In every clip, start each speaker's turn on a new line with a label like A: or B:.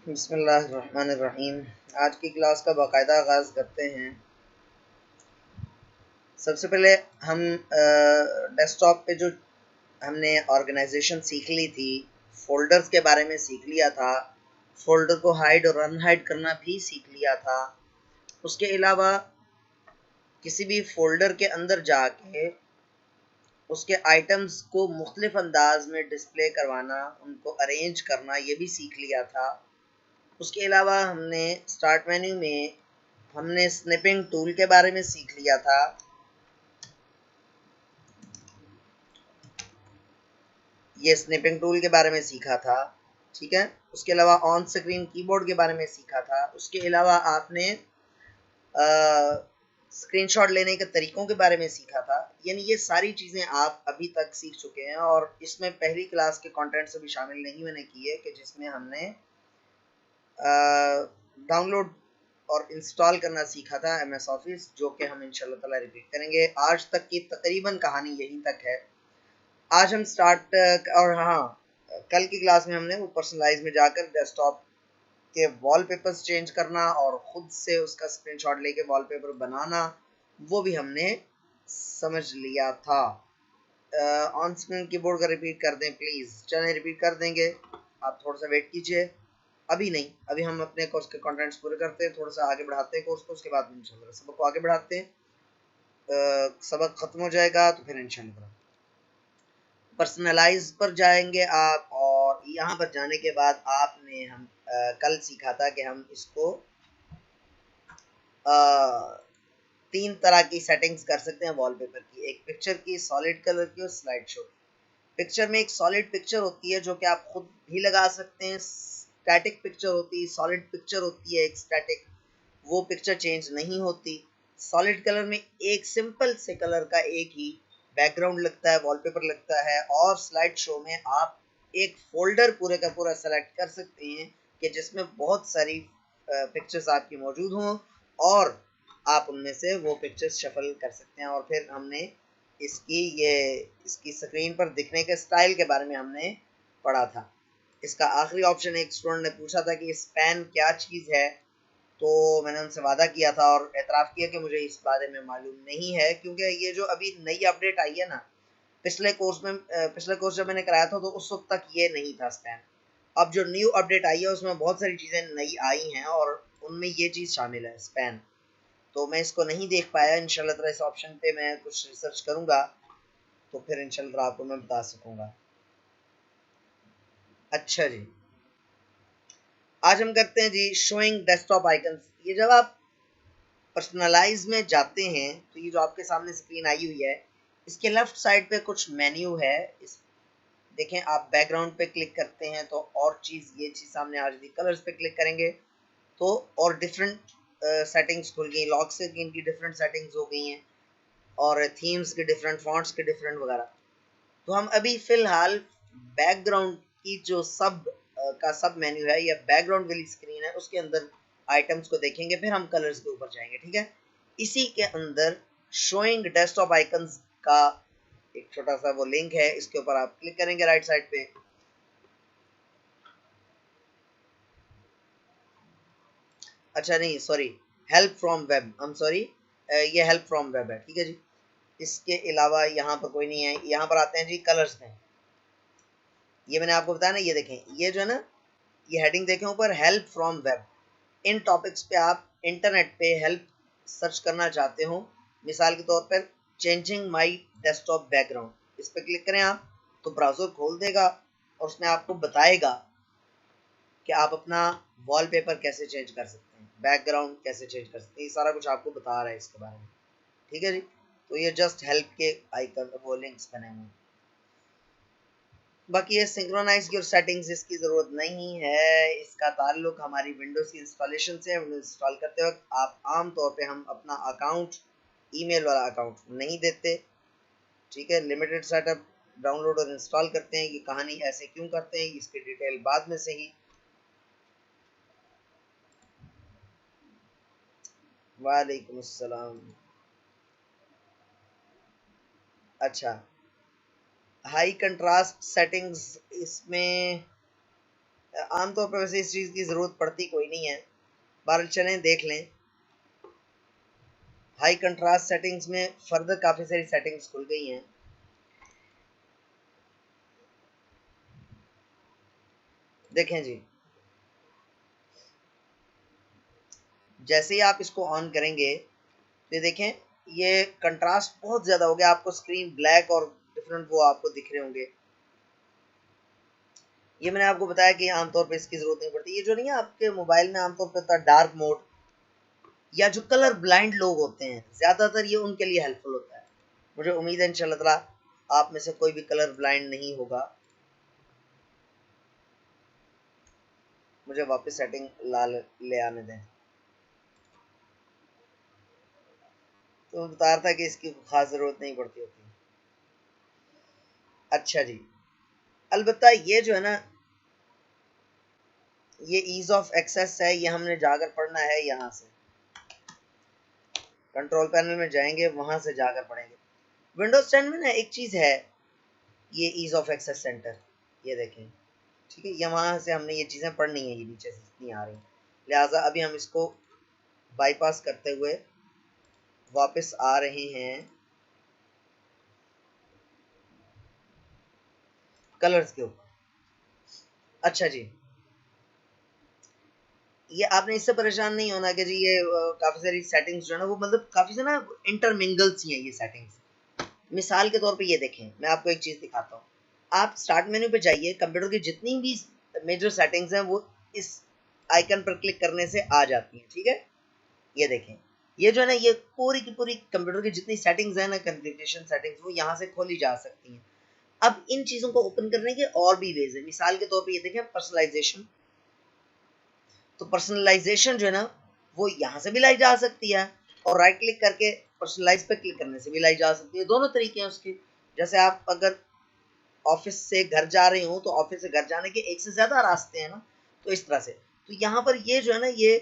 A: बिस्मिल्लाहिर्रहमानिर्रहीम। आज की क्लास का बाकायदा आगाज़ करते हैं। सबसे पहले हम डेस्कटॉप पे जो हमने ऑर्गेनाइजेशन सीख ली थी, फ़ोल्डर्स के बारे में सीख लिया था, फ़ोल्डर को हाइड और अनहाइड करना भी सीख लिया था। उसके अलावा किसी भी फ़ोल्डर के अंदर जाके उसके आइटम्स को मुख्तलिफ अंदाज में डिस्प्ले करवाना, उनको अरेंज करना, ये भी सीख लिया था। उसके अलावा हमने स्टार्ट मेन्यू में हमने स्निपिंग टूल के बारे में सीख लिया था। ये स्निपिंग टूल के बारे में सीखा था, ठीक है। उसके अलावा ऑन स्क्रीन कीबोर्ड के बारे में सीखा था। उसके अलावा आपने स्क्रीनशॉट लेने के तरीकों के बारे में सीखा था। यानी ये सारी चीज़ें आप अभी तक सीख चुके हैं और इसमें पहली क्लास के कंटेंट से भी शामिल नहीं मैंने किए कि जिसमें हमने डाउनलोड और इंस्टॉल करना सीखा था MS ऑफिस, जो कि हम इंशाल्लाह ताला रिपीट करेंगे। आज तक की तकरीबन कहानी यहीं तक है। आज हम स्टार्ट और हाँ, कल की क्लास में हमने वो पर्सनलाइज में जाकर डेस्कटॉप के वॉलपेपर्स चेंज करना और ख़ुद से उसका स्क्रीनशॉट लेके वॉलपेपर बनाना, वो भी हमने समझ लिया था। ऑन स्क्रीन कीबोर्ड का रिपीट कर दें प्लीज़। चलें रिपीट कर देंगे, आप थोड़ा सा वेट कीजिए। अभी नहीं, अभी हम अपने कोर्स के कंटेंट्स पूरे करते हैं, थोड़ा सा आगे बढ़ाते हैं कोर्स को, उसके बाद इंशाल्लाह सबक को आगे बढ़ाते हैं। सबक ख़त्म हो जाएगा तो फिर इंशाल्लाह पर्सनलाइज पर जाएंगे आप, और यहाँ पर जाने के बाद आपने हम कल सीखा था कि हम इसको तीन तरह की सेटिंग्स कर सकते हैं वॉलपेपर की। एक पिक्चर की, सॉलिड कलर की और स्लाइड शो। पिक्चर में एक सॉलिड पिक्चर होती है जो कि आप खुद भी लगा सकते हैं। स्टैटिक पिक्चर होती है, सॉलिड पिक्चर होती है एक स्टैटिक, वो पिक्चर चेंज नहीं होती। सॉलिड कलर में एक सिंपल से कलर का एक ही बैकग्राउंड लगता है, वॉलपेपर लगता है। और स्लाइड शो में आप एक फोल्डर पूरे का पूरा सेलेक्ट कर सकते हैं कि जिसमें बहुत सारी पिक्चर्स आपकी मौजूद हों और आप उनमें से वो पिक्चर्स शफल कर सकते हैं। और फिर हमने इसकी स्क्रीन पर दिखने के स्टाइल के बारे में हमने पढ़ा था। इसका आखिरी ऑप्शन एक स्टूडेंट ने पूछा था कि स्पैन क्या चीज़ है, तो मैंने उनसे वादा किया था और एतराफ़ किया कि मुझे इस बारे में मालूम नहीं है, क्योंकि ये जो अभी नई अपडेट आई है ना, पिछले कोर्स जब मैंने कराया था तो उस वक्त तक ये नहीं था स्पैन। अब जो न्यू अपडेट आई है उसमें बहुत सारी चीज़ें नई आई हैं और उनमें ये चीज़ शामिल है, स्पैन। तो मैं इसको नहीं देख पाया। इंशाल्लाह ताला इस ऑप्शन पे मैं कुछ रिसर्च करूँगा तो फिर इंशाल्लाह आपको मैं बता सकूँगा। अच्छा जी, आज हम करते हैं जी शोइंग डेस्कटॉप आइकन्स। ये जब आप पर्सनलाइज में जाते हैं तो ये जो आपके सामने स्क्रीन आई हुई है, इसके लेफ्ट साइड पे कुछ मेन्यू है। इस देखें, आप बैकग्राउंड पे क्लिक करते हैं तो और ये चीज़ सामने आ जाती है। कलर्स पे क्लिक करेंगे तो और डिफरेंट सेटिंग्स खुल गई। लॉक स्क्रीन की डिफरेंट सेटिंग्स हो गई हैं और थीम्स के डिफरेंट, फॉन्ट्स के डिफरेंट वगैरह। तो हम अभी फ़िलहाल बैकग्राउंड की जो सब मेन्यू है या बैकग्राउंड वाली स्क्रीन है उसके अंदर आइटम्स को देखेंगे, फिर हम कलर्स के ऊपर जाएंगे, ठीक है। इसी के अंदर शोइंग डेस्कटॉप आइकन्स का एक छोटा सा वो लिंक है, इसके ऊपर आप क्लिक करेंगे राइट साइड पे। अच्छा नहीं, sorry, help from web, I am sorry, ये हेल्प फ्रॉम वेब है, ठीक है जी। इसके अलावा यहाँ पर कोई नहीं है। यहाँ पर आते हैं जी कलर्स में। ये मैंने आपको बताया ना, ये देखें, ये जो है ना, ये हेडिंग देखें ऊपर, help from web. In topics पे आप इंटरनेट पे हेल्प सर्च करना चाहते हो, मिसाल के तौर पर चेंजिंग माय डेस्कटॉप बैकग्राउंड, इस पर क्लिक करें आप तो ब्राउज़र खोल देगा और उसमें आपको बताएगा कि आप अपना वॉलपेपर कैसे चेंज कर सकते हैं, बैकग्राउंड कैसे चेंज कर सकते हैं। ये सारा कुछ आपको बता रहा है इसके बारे में, ठीक है जी। तो ये जस्ट हेल्प के आइकन, वो लिंक्स बने हुए हैं। बाकी ये सिंक्रोनाइज योर सेटिंग्स, इसकी ज़रूरत नहीं है। इसका ताल्लुक हमारी विंडोज़ की इंस्टॉलेशन से है। विंडोज़ इंस्टॉल करते वक्त आप आम तौर पे हम अपना अकाउंट, ईमेल वाला अकाउंट नहीं देते, ठीक है। लिमिटेड सेटअप डाउनलोड और इंस्टॉल करते हैं। ये कहानी ऐसे क्यों करते हैं, इसकी डिटेल बाद में से ही। वालेकुम अस्सलाम। अच्छा, हाई कंट्रास्ट सेटिंग्स, इसमें आमतौर पर वैसे इस चीज़ की ज़रूरत पड़ती कोई नहीं है, बहरहाल चलें देख लें। हाई कंट्रास्ट सेटिंग्स में फर्दर काफ़ी सारी सेटिंग्स खुल गई हैं। देखें जी, जैसे ही आप इसको ऑन करेंगे तो ये देखें ये कंट्रास्ट बहुत ज़्यादा हो गया, आपको स्क्रीन ब्लैक और डिफरेंट वो आपको दिख रहे होंगे। ये मैंने आपको बताया कि आमतौर पे इसकी ज़रूरत नहीं पड़ती। ये जो नहीं है आपके मोबाइल में आमतौर पर होता है डार्क मोड, या जो कलर ब्लाइंड लोग होते हैं ज़्यादातर ये उनके लिए हेल्पफुल होता है। मुझे उम्मीद है इंशाल्लाह ताला आप में से कोई भी कलर ब्लाइंड नहीं होगा। मुझे वापस सेटिंग ले आने दें। तो बता रहा था कि इसकी खास ज़रूरत नहीं पड़ती होती। अच्छा जी, अलबत्ता ये जो है ना, ये ईज ऑफ एक्सेस है, ये हमने जाकर पढ़ना है। यहाँ से कंट्रोल पैनल में जाएंगे, वहां से जाकर पढ़ेंगे। विंडोज 10 में ना एक चीज़ है, ये ईज ऑफ एक्सेस सेंटर, ये देखें, ठीक है। ये वहाँ से हमने ये चीज़ें पढ़नी है, ये नीचे से इतनी आ रही, लिहाजा अभी हम इसको बाईपास करते हुए वापस आ रहे हैं कलर्स के ऊपर। अच्छा जी, ये आपने इससे परेशान नहीं होना कि जी ये काफ़ी सारी सेटिंग्स जो है ना वो मतलब काफ़ी से ना इंटरमिंगल सी हैं ये सेटिंग्स। मिसाल के तौर पे ये देखें, मैं आपको एक चीज़ दिखाता हूँ। आप स्टार्ट मेन्यू पे जाइए, कंप्यूटर की जितनी भी मेजर सेटिंग्स हैं वो इस आइकन पर क्लिक करने से आ जाती हैं, ठीक है। ये देखें, ये जो है ना ये पूरी की पूरी कंप्यूटर की जितनी सेटिंग्स हैं ना, कॉन्फ़िगरेशन सेटिंग्स, वो यहाँ से खोली जा सकती हैं। अब इन चीज़ों को ओपन करने के और भी वेज है। मिसाल के तौर पे ये देखें पर्सनलाइजेशन, तो पर्सनलाइजेशन जो है ना वो यहाँ से भी लाई जा सकती है, और राइट क्लिक करके पर्सनलाइज पे क्लिक करने से भी लाई जा सकती है। दोनों तरीके हैं उसके। जैसे आप अगर ऑफिस से घर जा रहे हो तो ऑफिस से घर जाने के एक से ज़्यादा रास्ते हैं ना, तो इस तरह से। तो यहाँ पर ये जो है ना ये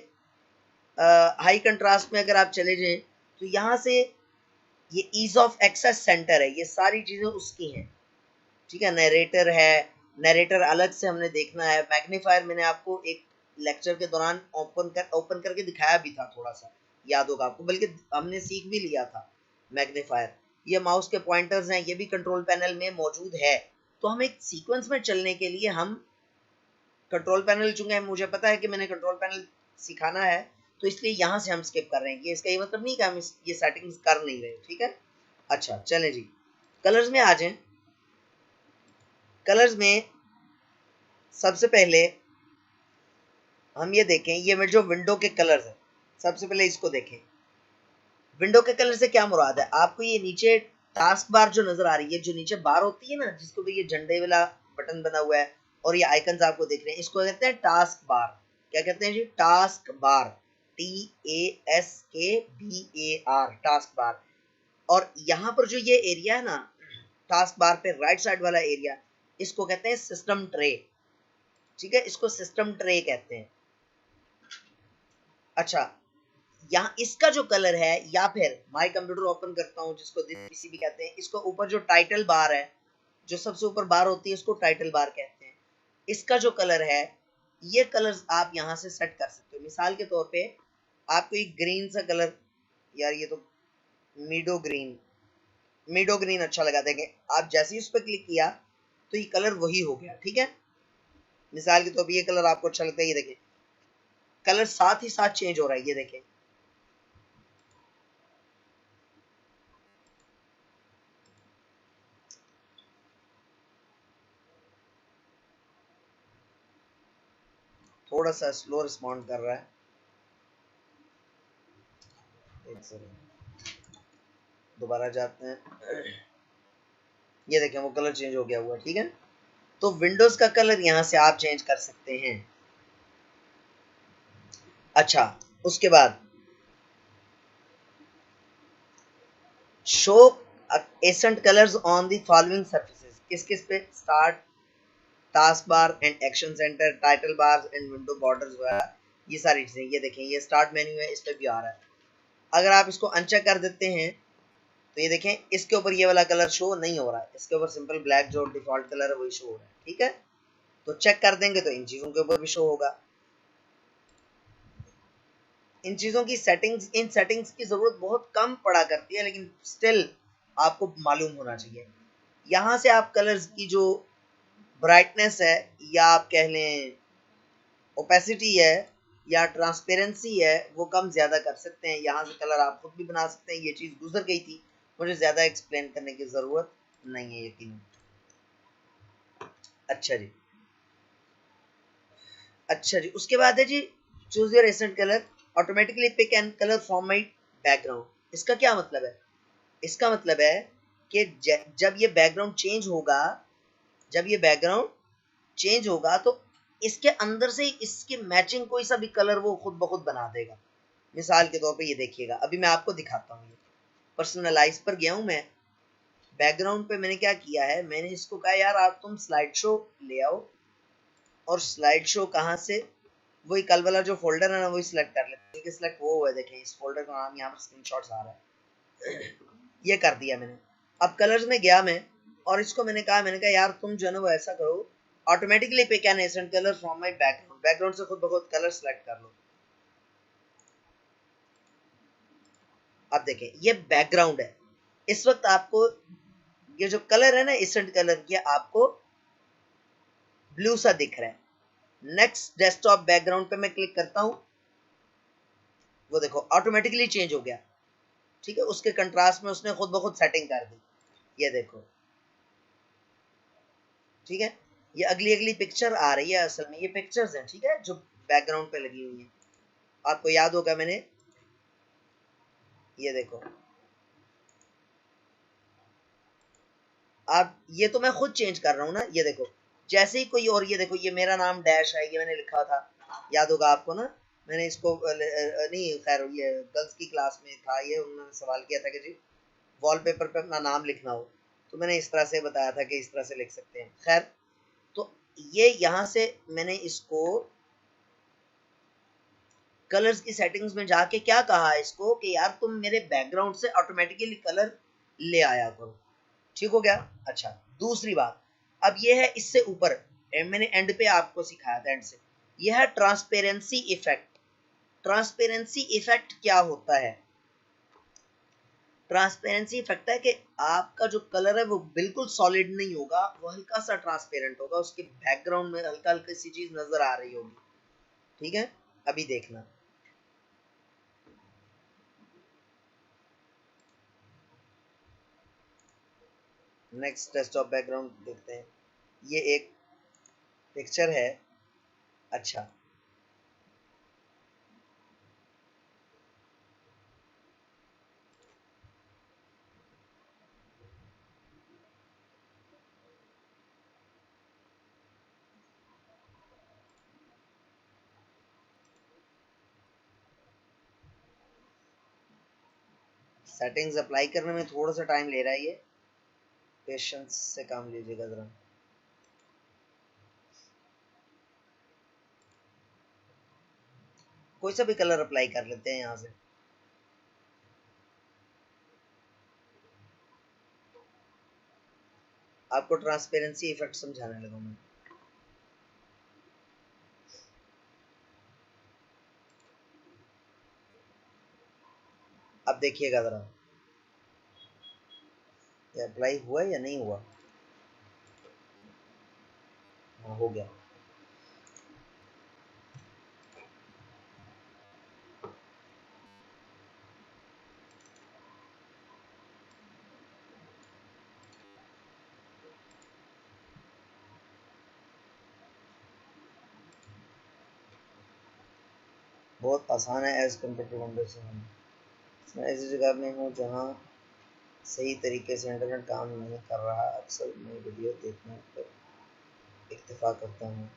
A: हाई कंट्रास्ट में अगर आप चले जाएं तो यहाँ से ये ईज ऑफ एक्सेस सेंटर है, ये सारी चीज़ें उसकी हैं, ठीक है। नरेटर है, नरेटर अलग से हमने देखना है। मैग्नीफायर मैंने आपको एक लेक्चर के दौरान ओपन करके दिखाया भी था, थोड़ा सा याद होगा आपको, बल्कि हमने सीख भी लिया था मैग्नीफायर। ये माउस के पॉइंटर्स हैं, ये भी कंट्रोल पैनल में मौजूद है। तो हम एक सीक्वेंस में चलने के लिए हम कंट्रोल पैनल चुने, मुझे पता है कि मैंने कंट्रोल पैनल सिखाना है, तो इसलिए यहाँ से हम स्किप कर रहे हैं। ये इसका ये मतलब नहीं कि हम ये सेटिंग्स कर नहीं रहे, ठीक है। अच्छा चलें जी, कलर्स में आ जाएं। कलर्स में सबसे पहले हम ये देखें, ये मेरे जो विंडो के कलर्स हैं, सबसे पहले इसको देखें। विंडो के कलर से क्या मुराद है? आपको ये नीचे टास्क बार जो नजर आ रही है, जो नीचे बार होती है ना, जिसको भी ये झंडे वाला बटन बना हुआ है और ये आइकन्स आपको दिख रहे हैं, इसको कहते हैं टास्क बार। क्या कहते हैं जी? Taskbar, TASKBAR, taskbar. और यहाँ पर जो ये एरिया है ना टास्क बार पे राइट साइड वाला एरिया, इसको कहते हैं सिस्टम ट्रे, ठीक है। इसको सिस्टम ट्रे कहते हैं। अच्छा, यहाँ इसका जो कलर है, या फिर माई कंप्यूटर ओपन करता हूँ जिसको पीसी भी कहते हैं, इसको ऊपर जो टाइटल बार है, जो सबसे ऊपर बार होती है, इसको टाइटल बार कहते हैं। इसका जो कलर है, ये कलर्स आप यहाँ से सेट कर सकते हो। मिसाल के तौर पे आपको एक ग्रीन सा कलर, यार ये तो मीडो ग्रीन अच्छा लगा, देंगे आप जैसे ही उस पर क्लिक किया तो ये कलर वही हो गया, ठीक है। मिसाल के तौर पे ये कलर आपको अच्छा लगता है, ये देखें कलर साथ ही साथ चेंज हो रहा है, ये देखें। थोड़ा सा स्लो रिस्पॉन्ड कर रहा है, एक सेकंड दोबारा जाते हैं। ये देखें वो कलर चेंज हो गया हुआ, ठीक है। तो विंडोज का कलर यहाँ से आप चेंज कर सकते हैं। अच्छा, उसके बाद show accent colours on the following surfaces, किस किस पे? Start, task bar and action centre, title bar and window borders वगैरह, ये सारी चीजें। ये देखें ये स्टार्ट मेन्यू है, इस पे भी आ रहा है। अगर आप इसको अनचेक कर देते हैं तो ये देखें इसके ऊपर ये वाला कलर शो नहीं हो रहा है, इसके ऊपर सिंपल ब्लैक जो डिफॉल्ट कलर है वही शो हो रहा है, ठीक है। तो चेक कर देंगे तो इन चीजों के ऊपर भी शो होगा। इन चीजों की सेटिंग्स, इन सेटिंग्स की जरूरत बहुत कम पड़ा करती है, लेकिन स्टिल आपको मालूम होना चाहिए। यहाँ से आप कलर्स की जो ब्राइटनेस है, या आप कह लें ओपेसिटी है, या ट्रांसपेरेंसी है, वो कम ज्यादा कर सकते हैं। यहाँ से कलर आप खुद भी बना सकते हैं। ये चीज गुजर गई थी, मुझे ज्यादा एक्सप्लेन करने की जरूरत नहीं है यकीन। अच्छा जी, अच्छा जी, उसके बाद है जी choose your accent colour, automatically pick and colour from my background. इसका क्या मतलब है? इसका मतलब है कि जब ये बैकग्राउंड चेंज होगा, जब ये बैकग्राउंड चेंज होगा तो इसके अंदर से इसके मैचिंग कोई सा भी कलर वो खुद ब खुद बना देगा। मिसाल के तौर पे ये देखिएगा, अभी मैं आपको दिखाता हूँ। ये पर्सनलाइज पर गया हूँ मैं, बैकग्राउंड पे मैंने क्या किया है, मैंने इसको कहा यार आप तुम स्लाइड शो ले आओ, और स्लाइड शो कहाँ से, वही कल वाला जो फोल्डर है ना वही सिलेक्ट कर लेते हैं। सिलेक्ट वो हुआ है, देखें इस फोल्डर का नाम यहाँ पर स्क्रीनशॉट्स आ रहा है। ये कर दिया मैंने। अब कलर्स में गया मैं, और इसको मैंने कहा यार तुम जो है ना वो ऐसा करो, automatically pick an accent colour from my background, background से खुद ब खुद कलर सेलेक्ट कर लो। अब देखें ये बैकग्राउंड है, इस वक्त आपको ये जो कलर है ना एसेंट कलर, ये आपको ब्लू सा दिख रहा है। नेक्स्ट डेस्कटॉप बैकग्राउंड पे मैं क्लिक करता हूं, वो देखो ऑटोमेटिकली चेंज हो गया। ठीक है, उसके कंट्रास्ट में उसने खुद ब खुद सेटिंग कर दी, ये देखो। ठीक है, ये अगली अगली पिक्चर आ रही है, असल में ये पिक्चर्स हैं, ठीक है, जो बैकग्राउंड पे लगी हुई हैं। आपको याद होगा मैंने, ये देखो, आप ये तो मैं खुद चेंज कर रहा हूँ ना, ये देखो जैसे ही कोई, और ये देखो ये मेरा नाम डैश है, ये मैंने लिखा था, याद होगा आपको ना। मैंने इसको नहीं, खैर ये गर्ल्स की क्लास में था, ये उन्होंने सवाल किया था कि जी वॉलपेपर पे अपना नाम लिखना हो, तो मैंने इस तरह से बताया था कि इस तरह से लिख सकते हैं। खैर, तो ये यहाँ से मैंने इसको कलर्स की सेटिंग्स में जाके क्या कहा इसको कि यार तुम मेरे बैकग्राउंड से ऑटोमेटिकली कलर ले आया करो। ठीक हो गया। अच्छा, दूसरी बात, अब ये है इससे ऊपर, मैंने एंड पे आपको सिखाया था, एंड से यह है ट्रांसपेरेंसी इफेक्ट। ट्रांसपेरेंसी इफेक्ट क्या होता है? ट्रांसपेरेंसी इफेक्ट है कि आपका जो कलर है वो बिल्कुल सॉलिड नहीं होगा, वो हल्का सा ट्रांसपेरेंट होगा, उसके बैकग्राउंड में हल्का हल्का सी चीज नजर आ रही होगी। ठीक है, अभी देखना, नेक्स्ट डेस्कटॉप बैकग्राउंड देखते हैं। ये एक पिक्चर है। अच्छा, सेटिंग्स अप्लाई करने में थोड़ा सा टाइम ले रहा है, ये पेशेंस से काम लीजिएगा जरा। कोई सा भी कलर अप्लाई कर लेते हैं यहाँ से। आपको ट्रांसपेरेंसी इफेक्ट समझाने लगा मैं। अब देखिएगा जरा, ये अप्लाई हुआ या नहीं हुआ? हाँ, हो गया। बहुत आसान है as compare to Windows seven. मैं ऐसी जगह में हूँ जहाँ सही तरीके से इंटरनेट काम नहीं कर रहा, अक्सर मैं वीडियो देखने पर इत्तेफाक करता हूँ।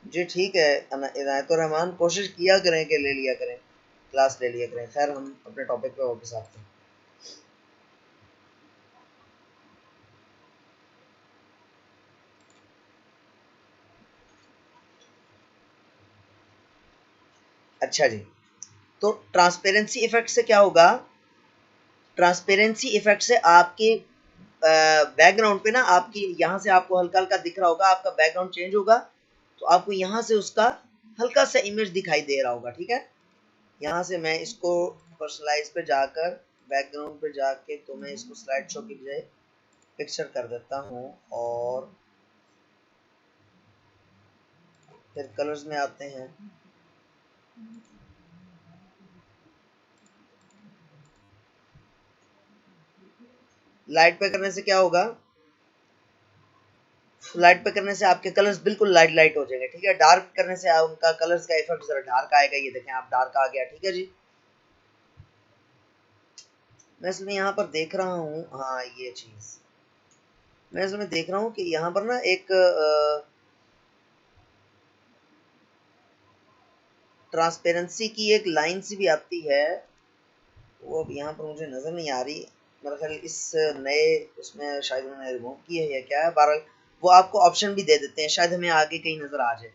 A: जी ठीक है इनायतुर रहमान, कोशिश किया करें कि ले लिया करें, क्लास ले लिया करें। खैर, हम अपने टॉपिक पे वापस आते हैं। अच्छा जी, तो ट्रांसपेरेंसी इफेक्ट से क्या होगा? ट्रांसपेरेंसी इफेक्ट से आपके बैकग्राउंड पे ना आपकी यहाँ से आपको हल्का हल्का दिख रहा होगा, आपका बैकग्राउंड चेंज होगा तो आपको यहाँ से उसका हल्का सा इमेज दिखाई दे रहा होगा। ठीक है, यहाँ से मैं इसको पर्सनलाइज पे जाकर बैकग्राउंड पे जाके तो मैं इसको स्लाइड शो की बजाय पिक्चर कर देता हूँ और फिर कलर्स में आते हैं। लाइट पे करने से क्या होगा, लाइट पे करने से आपके कलर्स बिल्कुल लाइट लाइट हो जाएंगे। ठीक है, डार्क करने से उनका कलर्स का इफेक्ट जरा डार्क आएगा। ये देखें आप, डार्क आ गया। ठीक है जी, मैं इसमें यहाँ पर देख रहा हूँ, हाँ ये चीज मैं इसमें देख रहा हूँ कि यहाँ पर ना एक ट्रांसपेरेंसी की एक लाइन सी भी आती है, वो अब यहाँ पर मुझे नजर नहीं आ रही। मेरा ख्याल इस नए उसमें शायद उन्होंने रिमूव की है या क्या है। बहरहाल वो आपको ऑप्शन भी दे देते हैं, शायद हमें आगे कहीं नजर आ जाए।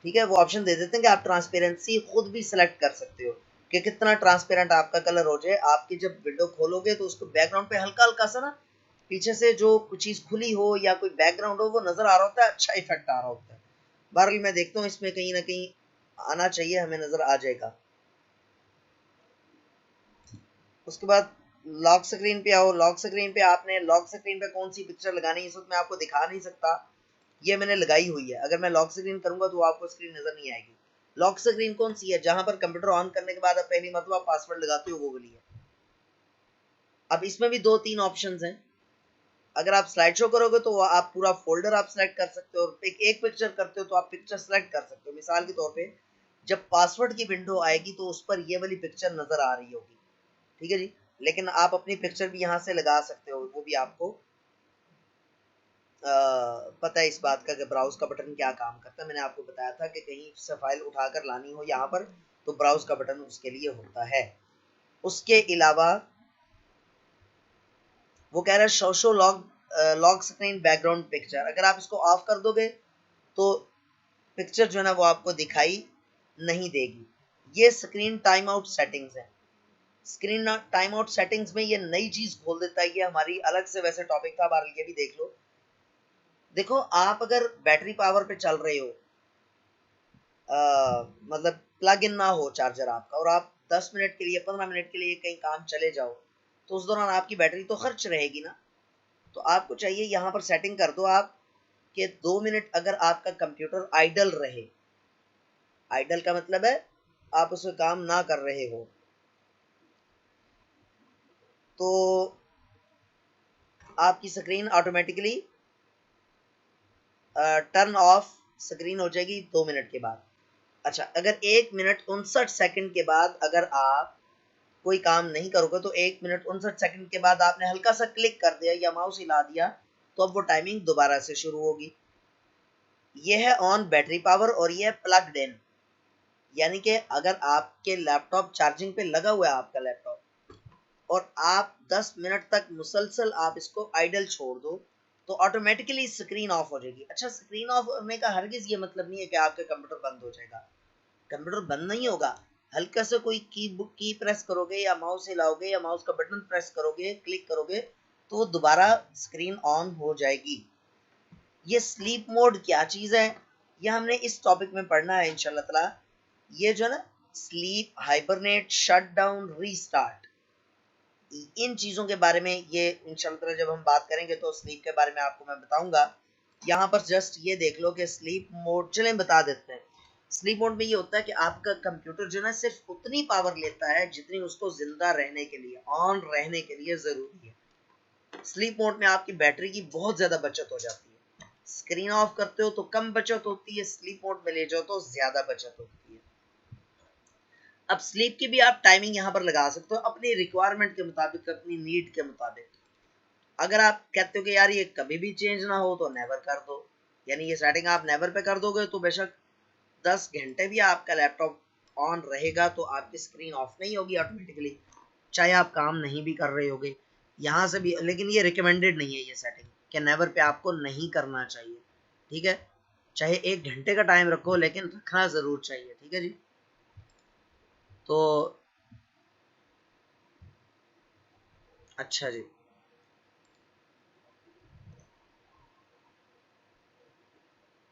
A: ठीक है, वो ऑप्शन दे देते हैं कि आप ट्रांसपेरेंसी खुद भी सिलेक्ट कर सकते हो कि कितना ट्रांसपेरेंट आपका कलर हो जाए। आपकी जब विंडो खोलोगे तो उसको बैकग्राउंड पे हल्का हल्का सा ना पीछे से जो चीज खुली हो या कोई बैकग्राउंड हो वो नजर आ रहा होता है, अच्छा इफेक्ट आ रहा होता है। बहरहाल मैं देखता हूँ इसमें कहीं ना कहीं आना चाहिए, हमें नजर आ जाएगा। उसके बाद लॉक स्क्रीन पे आओ। लॉक स्क्रीन पे आपने लॉक स्क्रीन पे कौन सी पिक्चर लगानी है इस वक्त मैं आपको दिखा नहीं सकता, ये मैंने लगाई हुई है। अगर मैं लॉक स्क्रीन करूंगा तो आपको स्क्रीन नजर नहीं आएगी। लॉक स्क्रीन कौन सी है, जहां पर कंप्यूटर ऑन करने के बाद आप पहली मरतबा पासवर्ड लगाते हो, वो वाली है। अब इसमें भी दो तीन ऑप्शंस हैं। अगर आप स्लाइड शो करोगे तो आप पूरा फोल्डर आप सेलेक्ट कर सकते हो, और एक पिक्चर करते हो तो आप पिक्चर सेलेक्ट कर सकते हो। मिसाल के तौर पे जब पासवर्ड की विंडो आएगी तो उस पर ये वाली पिक्चर नजर आ रही होगी। ठीक है जी, लेकिन आप अपनी पिक्चर भी यहाँ से लगा सकते हो, वो भी आपको पता है इस बात का कि ब्राउज का बटन क्या काम करता है। मैंने आपको बताया था कि कहीं से फाइल उठाकर लानी हो यहाँ पर तो ब्राउज का बटन उसके लिए होता है। उसके अलावा वो कह रहा है show lock screen background picture. अगर आप इसको ऑफ कर दोगे तो पिक्चर जो है ना वो आपको दिखाई नहीं देगी। ये स्क्रीन टाइम आउट सेटिंग्स है। स्क्रीन टाइम आउट सेटिंग्स में ये नई चीज खोल देता है। ये हमारी अलग से वैसे टॉपिक था, बार ये भी देख लो। देखो आप अगर बैटरी पावर पे चल रहे हो, मतलब प्लग इन ना हो चार्जर आपका, और आप 10 मिनट के लिए 15 मिनट के लिए कहीं काम चले जाओ तो उस दौरान आपकी बैटरी तो खर्च रहेगी ना। तो आपको चाहिए यहाँ पर सेटिंग कर दो आप कि 2 मिनट अगर आपका कंप्यूटर आइडल रहे। आइडल का मतलब है आप उसमें काम ना कर रहे हो, तो आपकी screen automatically turn off screen हो जाएगी 2 मिनट के बाद। अच्छा, अगर 1 मिनट 59 सेकंड के बाद अगर आप कोई काम नहीं करोगे तो 1 मिनट 59 सेकंड के बाद आपने हल्का सा क्लिक कर दिया या माउस हिला दिया तो अब वो टाइमिंग दोबारा से शुरू होगी। ये है ऑन बैटरी पावर और ये है प्लग्ड इन, यानी कि अगर आपके लैपटॉप चार्जिंग पे लगा हुआ है आपका लैपटॉप और आप 10 मिनट तक मुसलसल आप इसको आइडल छोड़ दो तो ऑटोमेटिकली स्क्रीन ऑफ हो जाएगी। अच्छा, स्क्रीन ऑफ होने का हरगिज ये मतलब नहीं है कि आपका कंप्यूटर बंद हो जाएगा। कंप्यूटर बंद नहीं होगा, हल्का से कोई की प्रेस करोगे या माउस हिलाओगे या माउस का बटन प्रेस करोगे, क्लिक करोगे तो वो दोबारा स्क्रीन ऑन हो जाएगी। ये स्लीप मोड क्या चीज है, ये हमने इस टॉपिक में पढ़ना है इंशाल्लाह ताला। ये जो है ना sleep, hibernate, shut down, restart, इन चीजों के बारे में ये इंशाल्लाह ताला जब हम बात करेंगे तो स्लीप के बारे में आपको मैं बताऊंगा। यहाँ पर जस्ट ये देख लो कि स्लीप मोड, चलें बता देते हैं। स्लीप मोड में ये होता है कि आपका कंप्यूटर जो है सिर्फ उतनी पावर लेता है जितनी उसको जिंदा रहने के लिए, ऑन रहने के लिए जरूरी है। स्लीप मोड में आपकी बैटरी की बहुत ज्यादा बचत हो जाती है। स्क्रीन ऑफ करते हो तो कम बचत होती है, स्लीप मोड में ले जाओ तो ज्यादा बचत होती है। अब स्लीप की भी आप टाइमिंग यहाँ पर लगा सकते हो अपनी रिक्वायरमेंट के मुताबिक, अपनी नीड के मुताबिक। अगर आप कहते हो कि यार ये कभी भी चेंज ना हो तो नेवर कर दो, यानी ये सेटिंग आप नेवर पे कर दोगे तो बेशक 10 घंटे भी आपका लैपटॉप ऑन रहेगा तो आपकी स्क्रीन ऑफ नहीं होगी ऑटोमेटिकली, चाहे आप काम नहीं भी कर रहे होगे यहाँ से भी। लेकिन ये रिकमेंडेड नहीं है ये सेटिंग कि नेवर पे आपको नहीं करना चाहिए। ठीक है, चाहे 1 घंटे का टाइम रखो लेकिन रखना जरूर चाहिए। ठीक है जी, तो अच्छा जी,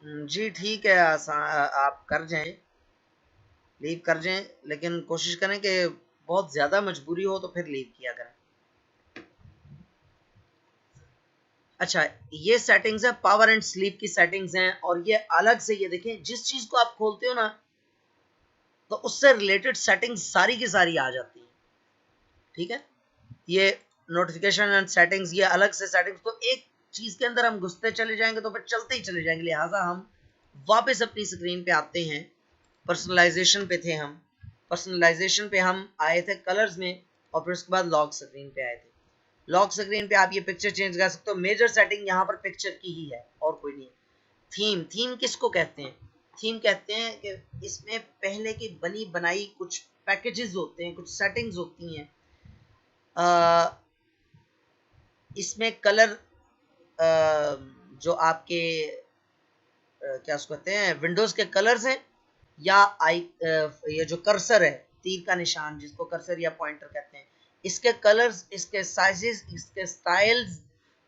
A: जी ठीक है, आप कर जाएं, लीव कर जाएं, लेकिन कोशिश करें कि बहुत ज़्यादा मजबूरी हो तो फिर लीव किया करें। अच्छा, ये सेटिंग्स है, पावर एंड स्लीप की सेटिंग्स हैं, और ये अलग से, ये देखें जिस चीज को आप खोलते हो ना तो उससे रिलेटेड सेटिंग्स सारी की सारी आ जाती हैं। ठीक है, ये नोटिफिकेशन एंड सेटिंग्स, ये अलग से सेटिंग्स, तो एक चीज के अंदर हम घुसते चले जाएंगे तो फिर चलते ही चले जाएंगे, लिहाजा हम वापस अपनी स्क्रीन पे आते हैं। पर्सनलाइजेशन पे थे हम, पर्सनलाइजेशन पे हम आए थे कलर्स में, और फिर उसके बाद लॉक स्क्रीन पे आए थे। लॉक स्क्रीन पे आप ये पिक्चर चेंज कर सकते हो, मेजर सेटिंग यहाँ पर पिक्चर की ही है और कोई नहीं है। थीम, थीम किसको कहते हैं? थीम कहते हैं कि इसमें पहले की बनी बनाई कुछ पैकेजेस होते हैं, कुछ सेटिंग्स होती हैं। इसमें कलर, जो आपके क्या उसको कहते हैं, विंडोज के कलर्स हैं, या ये जो कर्सर है, तीर का निशान जिसको कर्सर या पॉइंटर कहते हैं, इसके कलर्स, इसके साइजेस, इसके स्टाइल्स,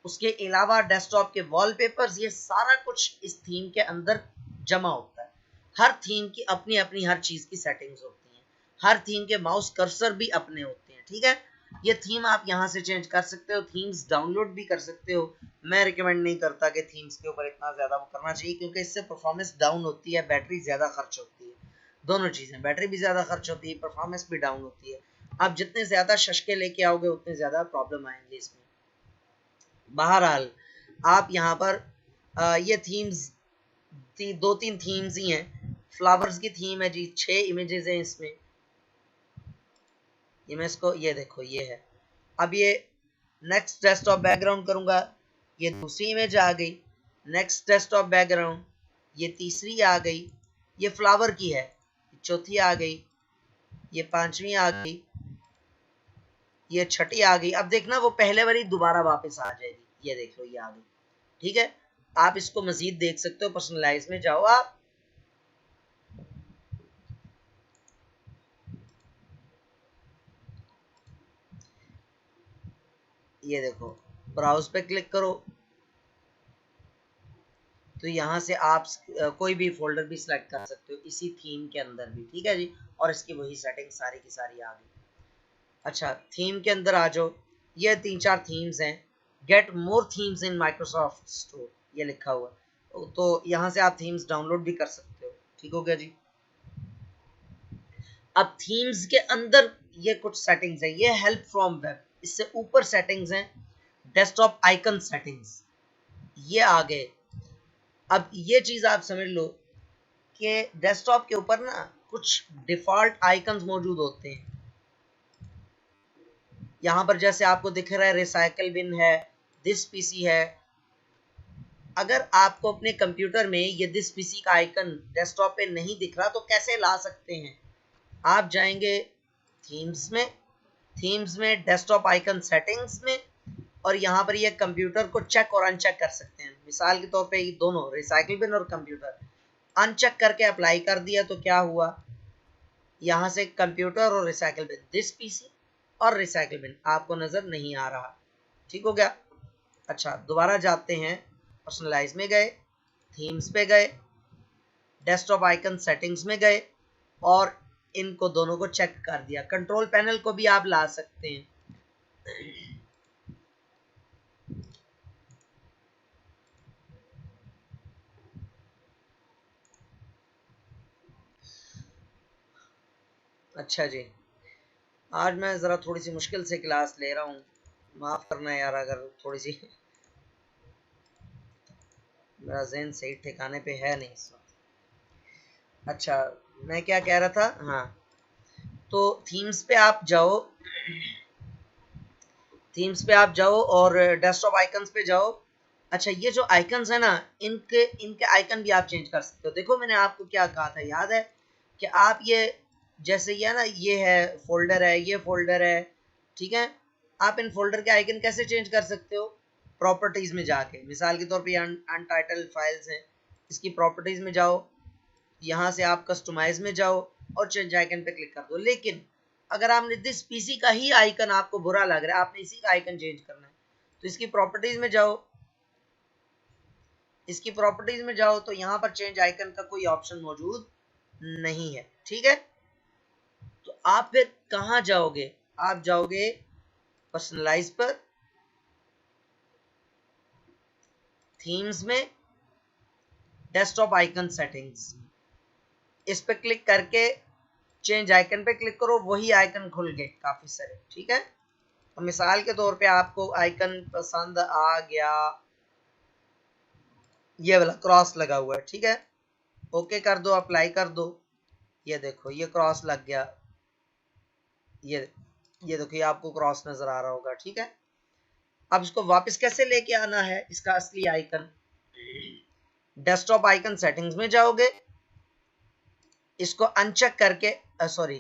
A: उसके अलावा डेस्कटॉप के वॉलपेपर्स, ये सारा कुछ इस थीम के अंदर जमा होता है। हर थीम की अपनी अपनी हर चीज की सेटिंग्स होती हैं, हर थीम के माउस कर्सर भी अपने होते हैं। ठीक है, ये थीम आप यहाँ से चेंज कर सकते हो, थीम्स डाउनलोड भी कर सकते हो। मैं रिकमेंड नहीं करता कि थीम्स के ऊपर इतना ज़्यादा वो करना चाहिए, क्योंकि इससे परफॉर्मेंस डाउन होती है, बैटरी ज़्यादा खर्च होती है। दोनों चीज़ें, बैटरी भी ज़्यादा खर्च होती है, परफॉर्मेंस भी डाउन होती है। आप जितने ज़्यादा शशके लेके आओगे उतने ज़्यादा प्रॉब्लम आएंगे इसमें। बहरहाल, आप यहाँ पर ये थीम्स, दो तीन थीम्स ही हैं। फ्लावर्स की थीम है जी, 6 इमेजेस हैं इसमें। ये मैं इसको, ये देखो ये है। अब ये नेक्स्ट डेस्कटॉप बैकग्राउंड करूंगा, ये दूसरी इमेज आ गई। नेक्स्ट डेस्कटॉप बैकग्राउंड, ये तीसरी आ गई, ये फ्लावर की है, चौथी आ गई, ये पांचवी आ गई, ये छठी आ गई। अब देखना वो पहले वाली दोबारा वापस आ जाएगी, ये देख लो ये आ गई। ठीक है, आप इसको मजीद देख सकते हो, पर्सनलाइज में जाओ आप, ये देखो, ब्राउज पे क्लिक करो तो यहाँ से आप कोई भी फोल्डर भी सिलेक्ट कर सकते हो इसी थीम के अंदर भी। ठीक है जी, और इसकी वही सेटिंग सारी की सारी आ गई। अच्छा, थीम के अंदर आ जाओ, ये 3-4 थीम्स हैं। Get more themes in Microsoft store, ये लिखा हुआ, तो यहाँ से आप थीम्स डाउनलोड भी कर सकते हो। ठीक हो गया जी। अब थीम्स के अंदर ये कुछ सेटिंग्स हैं, ये हेल्प फ्रॉम वेब, इससे ऊपर सेटिंग्स हैं डेस्कटॉप आइकन सेटिंग्स, ये आ गए। अब ये चीज आप समझ लो कि डेस्कटॉप के ऊपर ना कुछ डिफॉल्ट आइकन्स मौजूद होते हैं। यहाँ पर जैसे आपको दिख रहा है, रिसाइकल बिन है, दिस पीसी है। अगर आपको अपने कंप्यूटर में ये दिस पीसी का आइकन डेस्कटॉप पे नहीं दिख रहा तो कैसे ला सकते हैं? आप जाएंगे थीम्स में, थीम्स में डेस्कटॉप आइकन सेटिंग्स में, और यहाँ पर ये कंप्यूटर को चेक और अनचेक कर सकते हैं। मिसाल के तौर पे ये दोनों, रिसाइकल बिन और कंप्यूटर, अनचेक करके अप्लाई कर दिया तो क्या हुआ, यहाँ से कंप्यूटर और रिसाइकल बिन, दिस पीसी और रिसाइकल बिन आपको नजर नहीं आ रहा। ठीक हो गया। अच्छा, दोबारा जाते हैं, पर्सनलाइज में गए, थीम्स पे गए, डेस्कटॉप आइकन सेटिंग्स में गए, और इनको दोनों को चेक कर दिया। कंट्रोल पैनल को भी आप ला सकते हैं। अच्छा जी, आज मैं ज़रा थोड़ी सी मुश्किल से क्लास ले रहा हूँ, माफ़ करना यार अगर थोड़ी सी मेरा जहन सही ठिकाने पे है नहीं इस वक्त। अच्छा, मैं क्या कह रहा था, हाँ, तो थीम्स पे आप जाओ, थीम्स पे आप जाओ और डेस्कटॉप आइकन्स पे जाओ। अच्छा, ये जो आइकन्स है ना, इनके इनके आइकन भी आप चेंज कर सकते हो। देखो मैंने आपको क्या कहा था, याद है कि आप ये, जैसे ये ना, ये है फोल्डर है, ये फोल्डर है, ठीक है, आप इन फोल्डर के आइकन कैसे चेंज कर सकते हो? प्रॉपर्टीज में जाके, मिसाल के तौर पे अनटाइटल्ड फाइल्स हैं, इसकी प्रॉपर्टीज में जाओ, यहाँ से आप कस्टमाइज में जाओ और चेंज आइकन पे क्लिक कर दो। लेकिन अगर आपने दिस पीसी का ही आइकन आपको बुरा लग रहा है, आपने इसी का आइकन चेंज करना है, तो इसकी प्रॉपर्टीज में जाओ, इसकी प्रॉपर्टीज में जाओ तो यहाँ पर चेंज आइकन का कोई ऑप्शन मौजूद नहीं है, ठीक है। तो आप फिर कहाँ जाओगे, आप जाओगे पर्सनलाइज पर, थीम्स में, डेस्कटॉप आइकन सेटिंग्स, इस पे क्लिक करके चेंज आइकन पे क्लिक करो, वही आइकन खुल गए काफी सारे, ठीक है। तो मिसाल के तौर पे आपको आइकन पसंद आ गया, ये वाला क्रॉस लगा हुआ है, ठीक है, ओके कर दो, अप्लाई कर दो, ये देखो ये क्रॉस लग गया, ये देखो ये आपको क्रॉस नजर आ रहा होगा, ठीक है। अब इसको वापस कैसे लेके आना है, इसका असली आइकन, डेस्कटॉप आइकन सेटिंग्स में जाओगे, इसको अनचेक करके सॉरी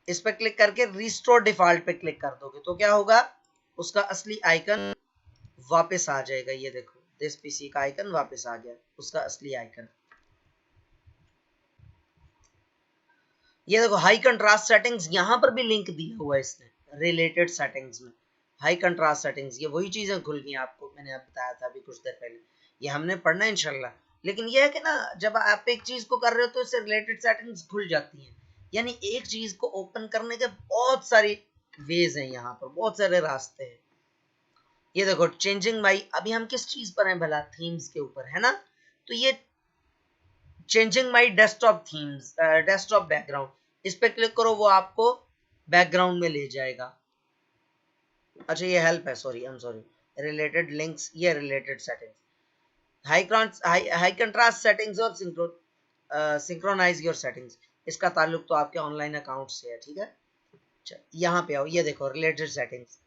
A: इस पे क्लिक करके रिस्टोर डिफॉल्ट पे क्लिक कर दोगे तो क्या होगा, उसका असली आइकन वापस आ जाएगा। ये देखो दिस पीसी का आइकन वापस आ गया, उसका असली आइकन। ये देखो हाई कंट्रास्ट सेटिंग्स, यहां पर भी लिंक दिया हुआ है इसने, रिलेटेड सेटिंग्स में हाई कंट्रास्ट सेटिंग्स, ये वही चीजें खुल गई आपको, मैंने आप बताया था अभी कुछ देर पहले, ये हमने पढ़ना है इंशाल्लाह। लेकिन यह है कि ना, जब आप एक चीज को कर रहे हो तो इससे रिलेटेड सेटिंग्स खुल जाती हैं, यानी एक चीज को ओपन करने के बहुत सारी वेज हैं, यहाँ पर बहुत सारे रास्ते हैं। ये देखो चेंजिंग माई, अभी हम किस चीज पर हैं भला, थीम्स के ऊपर है ना, तो ये changing my desktop themes, desktop background, इस पे क्लिक करो, वो आपको बैकग्राउंड में ले जाएगा। अच्छा ये हेल्प है, sorry I am sorry, related links, ये related settings, high contrast settings और सिंक्रोनाइज योर सेटिंग्स, इसका ताल्लुक तो आपके ऑनलाइन अकाउंट से है, ठीक है। यहाँ पे आओ, ये देखो related settings,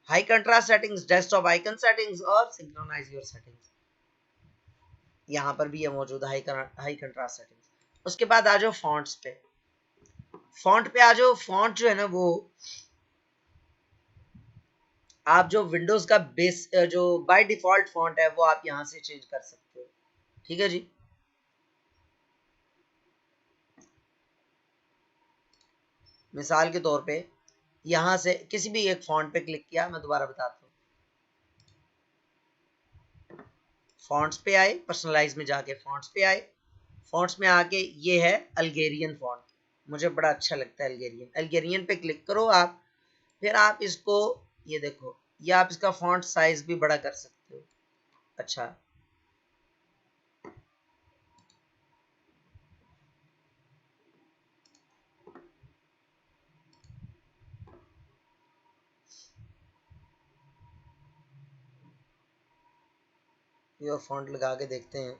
A: high contrast settings, desktop icon settings और सिंक्रोनाइज योर सेटिंग्स, यहाँ पर भी ये मौजूद है हाई कंट्रास्ट सेटिंग्स। उसके बाद आ जाओ फॉन्ट्स पे, फॉन्ट पे आ जाओ, फॉन्ट जो है ना वो आप जो विंडोज का बेस जो बाय डिफॉल्ट फॉन्ट है वो आप यहां से चेंज कर सकते हो, ठीक है जी। मिसाल के तौर पे यहां से किसी भी एक फॉन्ट पे क्लिक किया, मैं दोबारा बताता हूँ, फॉन्ट्स पे आए, पर्सनलाइज में जाके फॉन्ट्स पे आए, फॉन्ट्स में आके ये है अल्गेरियन फॉन्ट, मुझे बड़ा अच्छा लगता है अल्गेरियन, अल्गेरियन पे क्लिक करो आप, फिर आप इसको, ये देखो ये आप इसका फॉन्ट साइज भी बड़ा कर सकते हो। अच्छा ये फॉन्ट लगा के देखते हैं,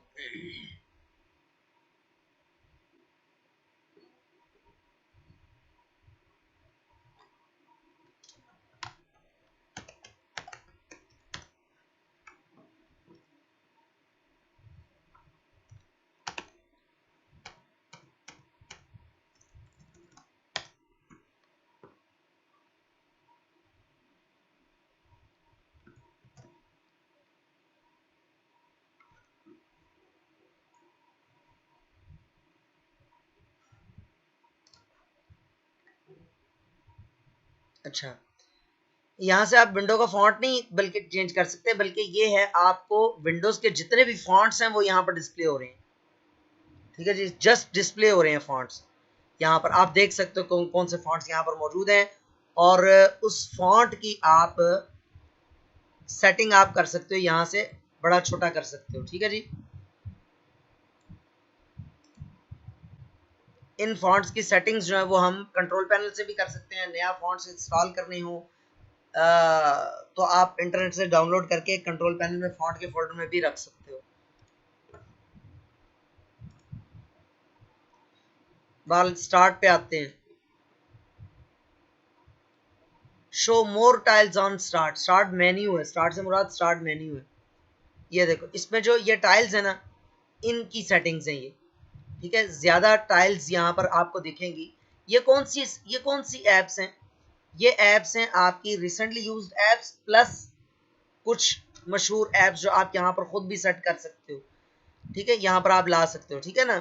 A: अच्छा यहाँ से आप विंडो का फॉन्ट नहीं बल्कि चेंज कर सकते, बल्कि ये है आपको विंडोज के जितने भी फॉन्ट्स हैं वो यहाँ पर डिस्प्ले हो रहे हैं, ठीक है जी, जस्ट डिस्प्ले हो रहे हैं फॉन्ट्स, यहाँ पर आप देख सकते हो कौन कौन से फॉन्ट्स यहाँ पर मौजूद हैं, और उस फॉन्ट की आप सेटिंग आप कर सकते हो, यहाँ से बड़ा छोटा कर सकते हो, ठीक है जी। इन फॉन्ट्स की सेटिंग्स जो है वो हम कंट्रोल पैनल से भी कर सकते हैं, नया फॉन्ट्स इंस्टॉल करने हो तो आप इंटरनेट से डाउनलोड करके कंट्रोल पैनल में फॉन्ट के फोल्डर में भी रख सकते हो। बाल स्टार्ट पे आते हैं, show more tiles on start, start menu है, स्टार्ट से मुराद स्टार्ट मेन्यू है, ये देखो इसमें जो ये टाइल्स है ना इनकी सेटिंग्स हैं ये, ठीक है, ज्यादा टाइल्स यहाँ पर आपको दिखेंगी। ये कौन सी एप्स हैं, ये एप्स हैं आपकी रिसेंटली यूज्ड एप्स प्लस कुछ मशहूर एप्स जो आप यहाँ पर खुद भी सेट कर सकते हो, ठीक है, यहाँ पर आप ला सकते हो, ठीक है ना।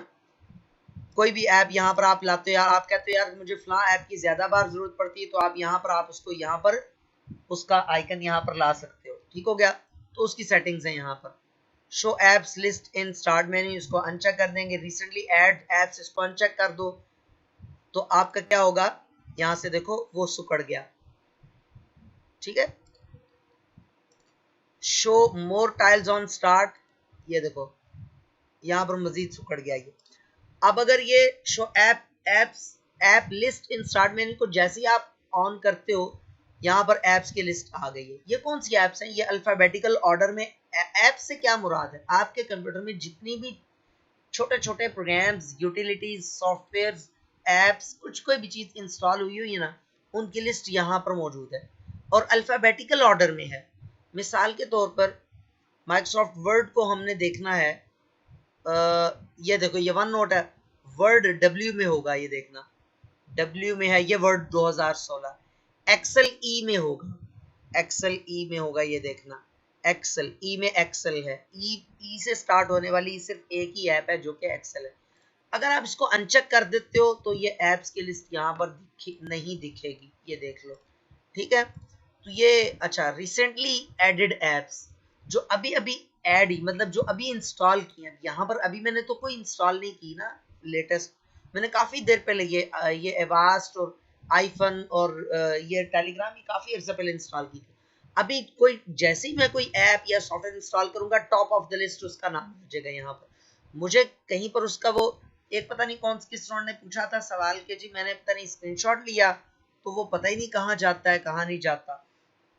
A: कोई भी ऐप यहाँ पर आप लाते हो, यार आप कहते हो यार मुझे फलां ऐप की ज्यादा बार जरूरत पड़ती है, तो आप यहाँ पर आप उसको यहाँ पर उसका आइकन यहाँ पर ला सकते हो, ठीक हो गया। तो उसकी सेटिंग्स है यहाँ पर, show apps list in start menu, इसको अनचेक कर देंगे। रिसेंटली ऐड एप्स, इसको अनचेक कर दो, तो आपका क्या होगा, यहां से देखो वो सुकड़ गया, ठीक है। Show more tiles on start, ये देखो यहां पर मजीद सुकड़ गया ये। अब अगर ये show app list in start menu को जैसे ही आप ऑन करते हो, यहाँ पर एप्स की लिस्ट आ गई है। ये कौन सी एप्स हैं, ये अल्फाबेटिकल ऑर्डर में। ऐप से क्या मुराद है, आपके कंप्यूटर में जितनी भी छोटे छोटे प्रोग्राम्स, यूटिलिटीज, सॉफ्टवेयर, एप्स, कुछ कोई भी चीज इंस्टॉल हुई है ना, उनकी लिस्ट यहाँ पर मौजूद है और अल्फाबेटिकल ऑर्डर में है। मिसाल के तौर पर माइक्रोसॉफ्ट वर्ड को हमने देखना है, ये देखो ये वन नोट है, वर्ड डब्ल्यू में होगा, ये देखना डब्ल्यू में है, ये वर्ड 2016। एक्सेल ई में होगा, एक्सेल ई में होगा, ये देखना एक्सेल ई में एक्सेल है। ई से स्टार्ट होने वाली सिर्फ एक ही ऐप है जो कि एक्सेल है। अगर आप इसको अनचेक कर देते हो तो ये एप्स की लिस्ट यहाँ पर नहीं दिखेगी, ये देख लो, ठीक है। तो ये अच्छा, रिसेंटली एडेड एप्स, जो अभी अभी ऐड ही मतलब जो अभी इंस्टॉल किए, यहाँ पर अभी मैंने तो कोई इंस्टॉल नहीं की ना लेटेस्ट, मैंने काफी देर पहले ये एवास्ट और आईफोन और ये टेलीग्राम ही काफी अर्से पहले इंस्टॉल की थी। अभी कोई जैसे ही मैं कोई ऐप या सॉफ्टवेयर इंस्टॉल करूंगा, टॉप ऑफ द लिस्ट उसका नाम आ जाएगा यहाँ पर। मुझे कहीं पर उसका वो एक पता नहीं कौन किस स्टूडेंट ने पूछा था सवाल के जी, मैंने पता नहीं स्क्रीनशॉट लिया तो वो पता ही नहीं कहाँ जाता है कहाँ नहीं जाता,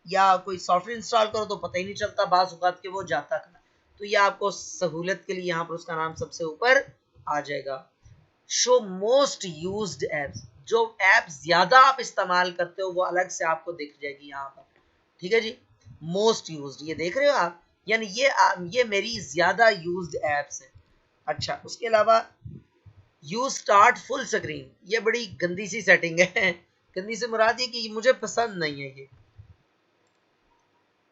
A: या कोई सॉफ्टवेयर इंस्टॉल करो तो पता ही नहीं चलता बाज़ औक़ात के वो जाता कहाँ। तो ये आपको सहूलियत के लिए यहाँ पर उसका नाम सबसे ऊपर आ जाएगा। शो मोस्ट यूज्ड एप्स, जो ऐप ज्यादा आप इस्तेमाल करते हो वो अलग से आपको दिख जाएगी यहाँ पर, ठीक है जी। मोस्ट यूज्ड, ये देख रहे हो आप, यानी ये मेरी ज्यादा यूज्ड एप्स है। अच्छा, उसके अलावा यूज स्टार्ट फुल स्क्रीन, ये बड़ी गंदी सी सेटिंग है गंदी से मुराद ये कि मुझे पसंद नहीं है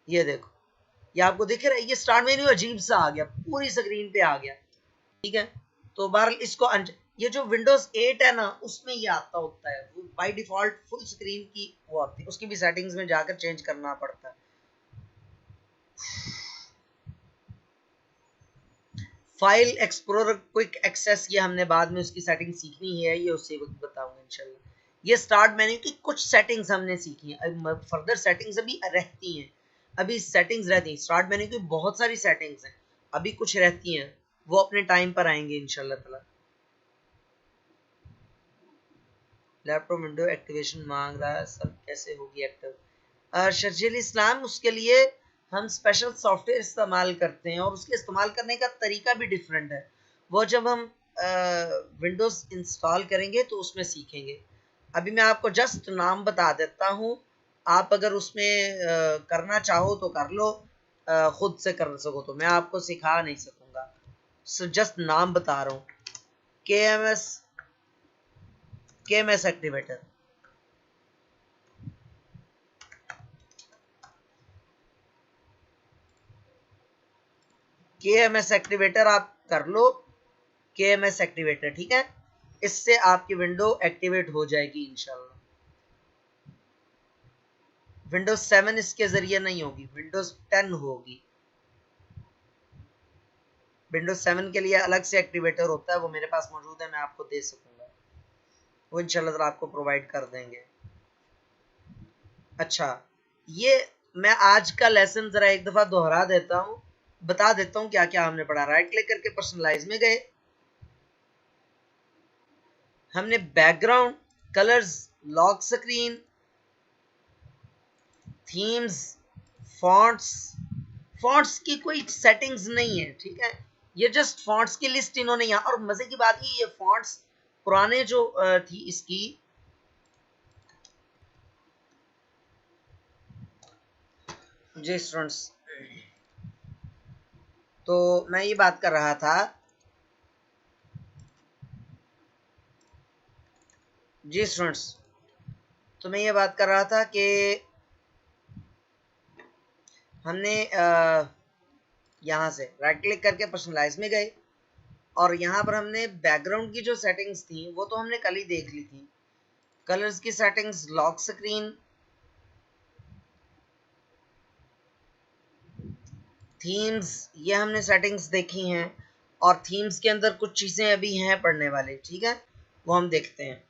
A: ये देखो, ये आपको दिख रहा है, ये स्टार्ट मेन्यू अजीब सा आ गया, पूरी स्क्रीन पे आ गया, ठीक है। तो बहरहाल इसको ये जो विंडोज 8 है ना, उसमें ये आता होता है, वो बाय डिफॉल्ट फुल स्क्रीन की वो आती है, उसकी भी सेटिंग्स में जाकर चेंज करना पड़ता है। फाइल एक्सप्लोरर क्विक एक्सेस, ये हमने बाद में उसकी सेटिंग सीखनी है, ये उससे बताऊंगा इंशाल्लाह। ये स्टार्ट मेन्यू की कुछ सेटिंग्स हमने सीखी हैं, फर्दर सेटिंग्स अभी रहती हैं, अभी सेटिंग्स रहती हैं। स्टार्ट मेन्यू की बहुत सारी सेटिंग्स हैं, अभी कुछ रहती हैं, वो अपने टाइम पर आएंगे इंशाल्लाह ताला। लैपटॉप विंडो एक्टिवेशन मांग रहा है सर, कैसे होगी एक्टिव? शर्जील इस्लाम, उसके लिए हम स्पेशल सॉफ्टवेयर इस्तेमाल करते हैं और उसके इस्तेमाल करने का तरीका भी डिफरेंट है, वो जब हम विंडोज़ इंस्टॉल करेंगे तो उसमें सीखेंगे। अभी मैं आपको जस्ट नाम बता देता हूँ, आप अगर उसमें करना चाहो तो कर लो, खुद से कर सको तो मैं आपको सिखा नहीं सकूंगा, जस्ट नाम बता रहा हूँ। KMS एक्टिवेटर, KMS एक्टिवेटर आप कर लो, KMS एक्टिवेटर, ठीक है। इससे आपकी विंडो एक्टिवेट हो जाएगी इंशाल्लाह। विंडोज 7 इसके जरिए नहीं होगी, विंडोज 10 होगी। विंडोज 7 के लिए अलग से एक्टिवेटर होता है, वो मेरे पास मौजूद है, मैं आपको दे सकूंगा, वो इंशाल्लाह आपको प्रोवाइड कर देंगे। अच्छा, ये मैं आज का लेसन जरा एक दफा दोहरा देता हूँ, बता देता हूँ क्या क्या हमने पढ़ा। राइट क्लिक करके पर्सनलाइज में गए, हमने background, colours, lock screen, themes, fonts की कोई सेटिंग्स नहीं है, ठीक है। ये जस्ट फॉन्ट्स की लिस्ट इन्होंने यहाँ, और मजे की बात ये फॉन्ट्स पुराने जो थी इसकी, जी स्टूडेंट्स, तो मैं ये बात कर रहा था, जी स्टूडेंट्स, तो मैं ये बात कर रहा था कि हमने यहाँ से राइट क्लिक करके पर्सनलाइज में गए और यहाँ पर हमने बैकग्राउंड की जो सेटिंग्स थी वो तो हमने कल ही देख ली थी। कलर्स की सेटिंग्स, लॉक स्क्रीन, थीम्स, ये हमने सेटिंग्स देखी हैं, और थीम्स के अंदर कुछ चीज़ें अभी हैं पढ़ने वाली, ठीक है, वो हम देखते हैं।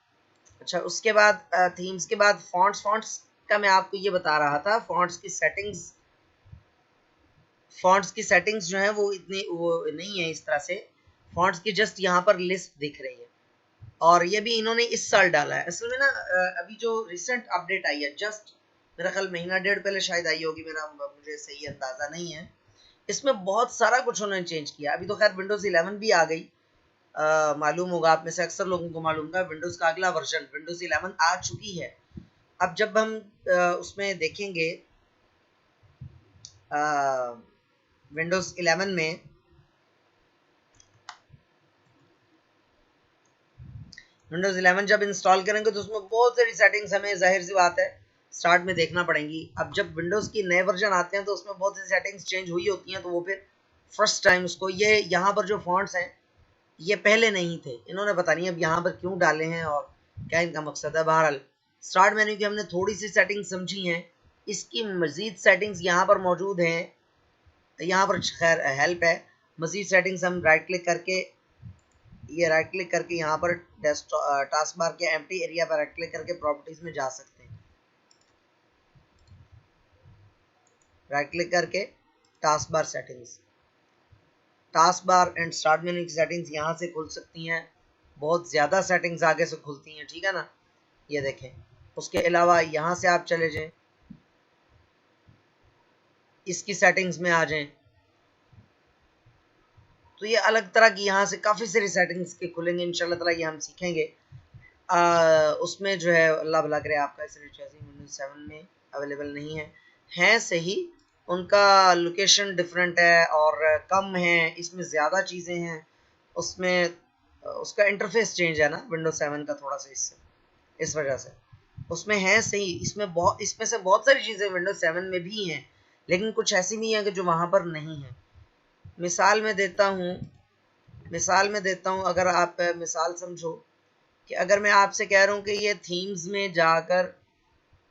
A: अच्छा, उसके बाद थीम्स के बाद फॉन्ट्स का मैं आपको ये बता रहा था। फॉन्ट्स की सेटिंग्स जो है वो इतनी वो नहीं है इस तरह से। फॉन्ट्स की जस्ट यहाँ पर लिस्ट दिख रही है, और ये भी इन्होंने इस साल डाला है। असल में ना अभी जो रिसेंट अपडेट आई है, जस्ट मेरा ख्याल महीना डेढ़ पहले शायद आई होगी, मुझे सही अंदाज़ा नहीं है। इसमें बहुत सारा कुछ उन्होंने चेंज किया। अभी तो खैर विंडोज़ 11 भी आ गई, मालूम होगा आप में से अक्सर लोगों को मालूम होगा, विंडोज़ का अगला वर्जन विंडोज़ 11 आ चुकी है। अब जब हम उसमें देखेंगे विंडोज़ 11 में, विंडोज़ 11 जब इंस्टॉल करेंगे तो उसमें बहुत सारी सेटिंग्स हमें जाहिर सी बात है स्टार्ट में देखना पड़ेंगी। अब जब विंडोज़ की नए वर्जन आते हैं तो उसमें बहुत सी सेटिंग्स चेंज हुई होती हैं, तो वो फिर फर्स्ट टाइम उसको, ये यहाँ पर जो फॉन्ट्स हैं ये पहले नहीं थे, इन्होंने पता नहीं अब यहाँ पर क्यों डाले हैं और क्या इनका मकसद है। बहरहाल स्टार्ट मेन्यू की हमने थोड़ी सी सेटिंग समझी हैं, इसकी मज़ीद सेटिंग्स यहाँ पर मौजूद हैं। यहाँ पर खैर हेल्प है, मज़ीद सेटिंग्स हम राइट क्लिक करके, ये राइट क्लिक करके यहाँ पर डेस्कटॉप टास्क बार के एम्प्टी एरिया पर राइट क्लिक करके प्रॉपर्टीज में जा सकते हैं। राइट क्लिक करके task bar settings, task bar and start menu की सेटिंग्स यहाँ से खुल सकती हैं। बहुत ज़्यादा सेटिंग्स आगे से खुलती हैं, ठीक है ना, ये देखें। उसके अलावा यहाँ से आप चले जाएं, इसकी सेटिंग्स में आ जाएं, तो ये अलग तरह की यहाँ से काफ़ी सारी सेटिंग्स के खुलेंगे इंशाल्लाह ताला, ये हम सीखेंगे। उसमें जो है अल्लाह भला करे आपका विंडोज 7 में अवेलेबल नहीं है, हैं सही, उनका लोकेशन डिफरेंट है और कम है, इसमें ज़्यादा चीज़ें हैं, उसमें उसका इंटरफेस चेंज है ना विंडोज 7 का थोड़ा सा, इससे इस वजह से उसमें है सही। इसमें से बहुत सारी चीज़ें विंडोज 7 में भी हैं, लेकिन कुछ ऐसी नहीं है कि जो वहाँ पर नहीं है। मिसाल में देता हूँ, अगर आप मिसाल समझो कि अगर मैं आपसे कह रहा हूँ कि ये थीम्स में जाकर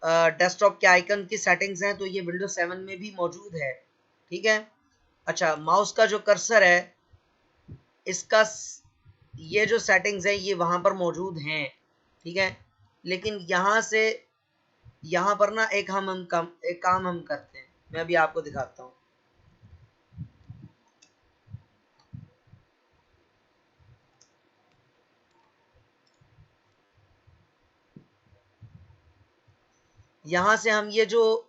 A: डेस्कटॉप के आइकन की सेटिंग्स हैं, तो ये विंडोज 7 में भी मौजूद है, ठीक है। अच्छा, माउस का जो कर्सर है, इसका ये जो सेटिंग्स है ये वहाँ पर मौजूद हैं, ठीक है। लेकिन यहाँ पर ना एक काम हम करते हैं, मैं अभी आपको दिखाता हूँ। यहाँ से हम ये जो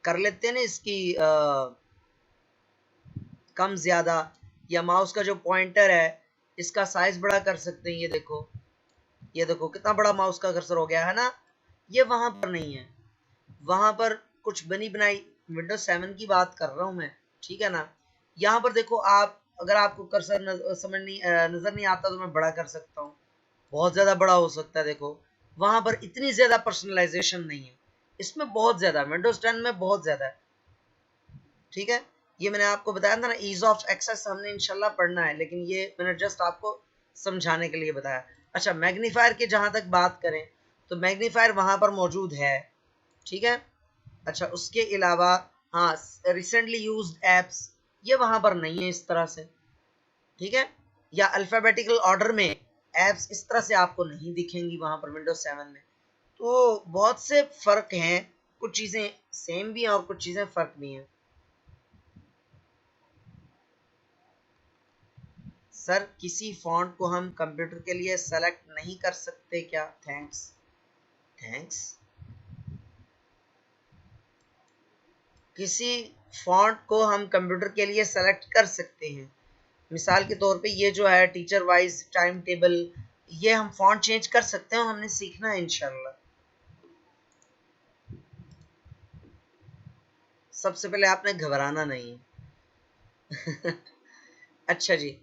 A: कर लेते हैं ना, इसकी कम ज़्यादा, या माउस का जो पॉइंटर है इसका साइज बड़ा कर सकते हैं। ये देखो कितना बड़ा माउस का कर्सर हो गया है ना, ये वहां पर नहीं है। वहां पर कुछ बनी बनाई विंडोज 7 की बात कर रहा हूं मैं, ठीक है ना। यहाँ पर देखो, आप अगर आपको कर्सर नजर नहीं आता तो मैं बड़ा कर सकता हूँ, बहुत ज्यादा बड़ा हो सकता है। देखो वहां पर इतनी ज्यादा पर्सनलाइजेशन नहीं है, इसमें बहुत ज्यादा विंडोज 10 में बहुत ज्यादा है, ठीक है। ये मैंने आपको बताया था ना, ईज ऑफ एक्सेस हमने इंशाल्लाह पढ़ना है, लेकिन ये मैंने जस्ट आपको समझाने के लिए बताया। अच्छा, मैग्नीफायर की जहां तक बात करें तो मैग्नीफायर वहां पर मौजूद है, ठीक है। अच्छा, उसके अलावा हाँ, रिसेंटली यूज्ड एप्स ये वहां पर नहीं है इस तरह से, ठीक है। या अल्फाबेटिकल ऑर्डर में एप्स इस तरह से आपको नहीं दिखेंगी वहां पर विंडोज 7 में। तो बहुत से फर्क हैं, कुछ चीजें सेम भी हैं और कुछ चीजें फर्क भी हैं। सर, किसी फॉन्ट को हम कंप्यूटर के लिए सेलेक्ट नहीं कर सकते क्या? थैंक्स। किसी फॉन्ट को हम कंप्यूटर के लिए सेलेक्ट कर सकते हैं। मिसाल के तौर पे ये जो है टीचर वाइज टाइम टेबल, ये हम फॉन्ट चेंज कर सकते हैं, हमने सीखना है इंशाल्लाह। सबसे पहले आपने घबराना नहीं है। अच्छा जी,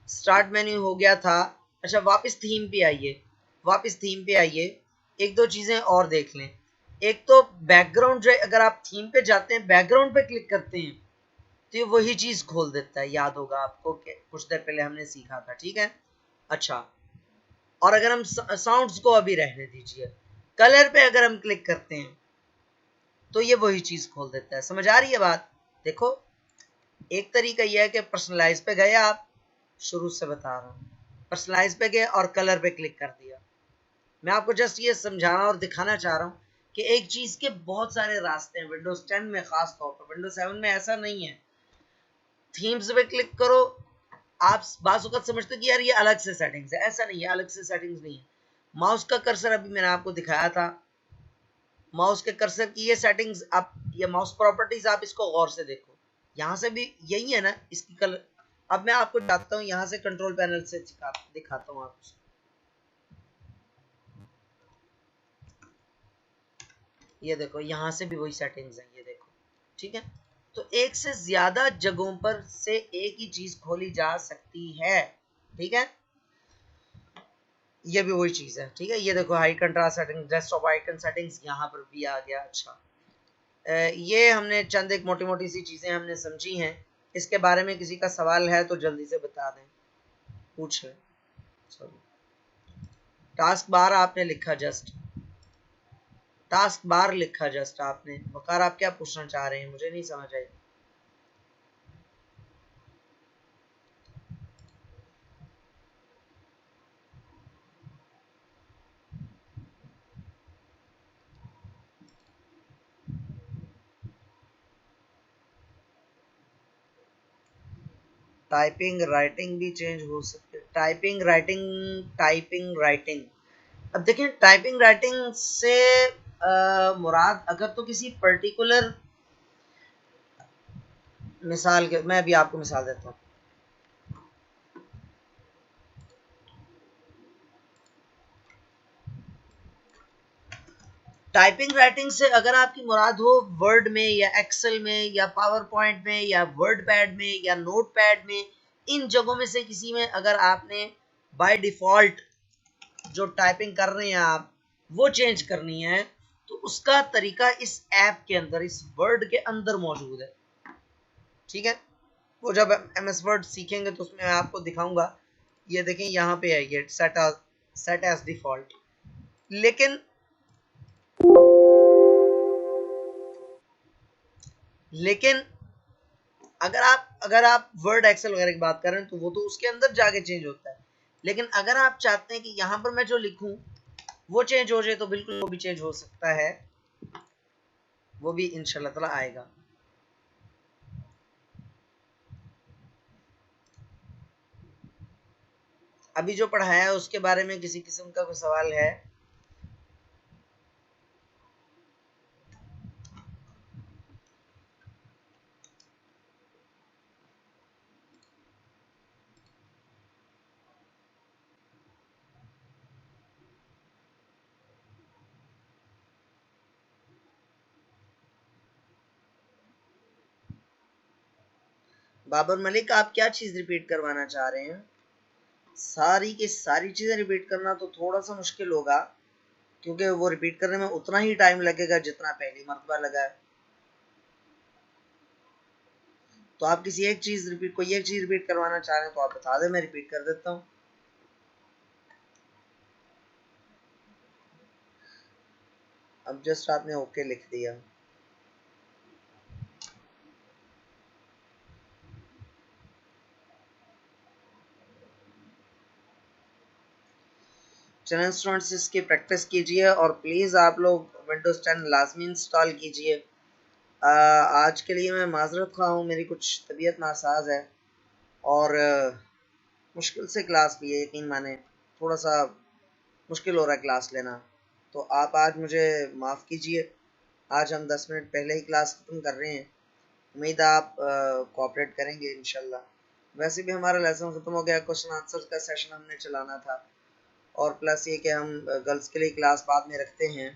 A: स्टार्ट मेन्यू हो गया था। अच्छा, वापस थीम पे आइए, एक दो चीजें और देख लें। एक तो बैकग्राउंड जो है, अगर आप थीम पे जाते हैं बैकग्राउंड पे क्लिक करते हैं तो ये वही चीज खोल देता है, याद होगा आपको कि कुछ देर पहले हमने सीखा था, ठीक है। अच्छा, और अगर हम साउंड्स को अभी रहने दीजिए, कलर पे अगर हम क्लिक करते हैं तो ये वही चीज खोल देता है। समझ आ रही है बात? देखो एक तरीका यह है कि पर्सनलाइज पे गए, आप शुरू से बता रहा हूँ, पर्सनलाइज पे गए और कलर पे क्लिक कर दिया। मैं आपको जस्ट ये समझाना और दिखाना चाह रहा हूँ कि एक चीज के बहुत सारे रास्ते हैं विंडोज 10 में, खास तौर पर विंडोज 7 में ऐसा नहीं है। थीम्स पे क्लिक करो, आप बाज़ वक़्त समझते हो कि यार ये अलग से सेटिंग्स है, ऐसा नहीं है, अलग से सेटिंग्स नहीं है। माउस का कर्सर अभी मैंने आपको दिखाया था, माउस के कर्सर की ये सेटिंग्स, आप ये माउस प्रॉपर्टीज आप इसको गौर से देखो, यहाँ से भी यही है ना इसकी कलर। अब मैं आपको बताता हूँ, यहाँ से कंट्रोल पैनल से दिखाता हूँ आपको। ये देखो यहाँ से भी वही सेटिंग्स हैं, ये देखो, ठीक है। तो एक से ज्यादा जगहों पर से एक ही चीज खोली जा सकती है, ठीक है। ये भी वही चीज है, ठीक है। ये देखो high contrast setting, desktop icon settings यहाँ पर भी आ गया। अच्छा, ये हमने चंद एक मोटी मोटी सी चीजें हमने समझी हैं। इसके बारे में किसी का सवाल है तो जल्दी से बता दें, पूछ लें। टास्क बार आपने लिखा, जस्ट टास्क बार लिखा जस्ट आपने। वकार आप क्या पूछना चाह रहे हैं, मुझे नहीं समझ आई। टाइपिंग राइटिंग भी चेंज हो सकती है। टाइपिंग राइटिंग अब देखिए, टाइपिंग राइटिंग से मुराद अगर तो किसी पर्टिकुलर मिसाल के, मैं अभी आपको मिसाल देता हूँ। टाइपिंग राइटिंग से अगर आपकी मुराद हो वर्ड में या एक्सेल में या पावर पॉइंट में या वर्ड पैड में या नोट पैड में, इन जगहों में से किसी में अगर आपने बाय डिफॉल्ट जो टाइपिंग कर रहे हैं आप वो चेंज करनी है, तो उसका तरीका इस ऐप के अंदर, इस वर्ड के अंदर मौजूद है, ठीक है। वो जब MS वर्ड सीखेंगे तो उसमें मैं आपको दिखाऊंगा। ये देखें यहाँ पे है ये सेट एज डिफॉल्ट। लेकिन लेकिन अगर आप वर्ड एक्सेल वगैरह की बात करें तो वो तो उसके अंदर जाके चेंज होता है। लेकिन अगर आप चाहते हैं कि यहाँ पर मैं जो लिखूं वो चेंज हो जाए, तो बिल्कुल वो भी चेंज हो सकता है, वो भी इंशाल्लाह ताला आएगा। अभी जो पढ़ाया है उसके बारे में किसी किस्म का कोई सवाल है? बाबर मलिक, आप क्या चीज रिपीट करवाना चाह रहे हैं? सारी की सारी चीजें रिपीट करना तो थोड़ा सा मुश्किल होगा, क्योंकि वो रिपीट करने में उतना ही टाइम लगेगा जितना पहली मरतबा लगा है। तो आप किसी एक चीज रिपीट, कोई एक चीज रिपीट करवाना चाह रहे हैं तो आप बता दें, मैं रिपीट कर देता हूँ। अब जस्ट आपने ओके लिख दिया। चैनल स्टूडेंट्स, इसकी प्रैक्टिस कीजिए और प्लीज़ आप लोग विंडोज़ 10 लाजमी इंस्टॉल कीजिए। आज के लिए मैं माजरत खा हूँ, मेरी कुछ तबीयत नासाज है और मुश्किल से क्लास ली है, यकीन माने थोड़ा सा मुश्किल हो रहा है क्लास लेना। तो आप आज मुझे माफ़ कीजिए। आज हम 10 मिनट पहले ही क्लास ख़त्म कर रहे हैं। उम्मीद है आप कोऑपरेट करेंगे इंशाल्लाह। वैसे भी हमारा लेसन ख़त्म हो गया, क्वेश्चन आंसर का सेशन हमने चलाना था, और प्लस ये कि हम गर्ल्स के लिए क्लास बाद में रखते हैं।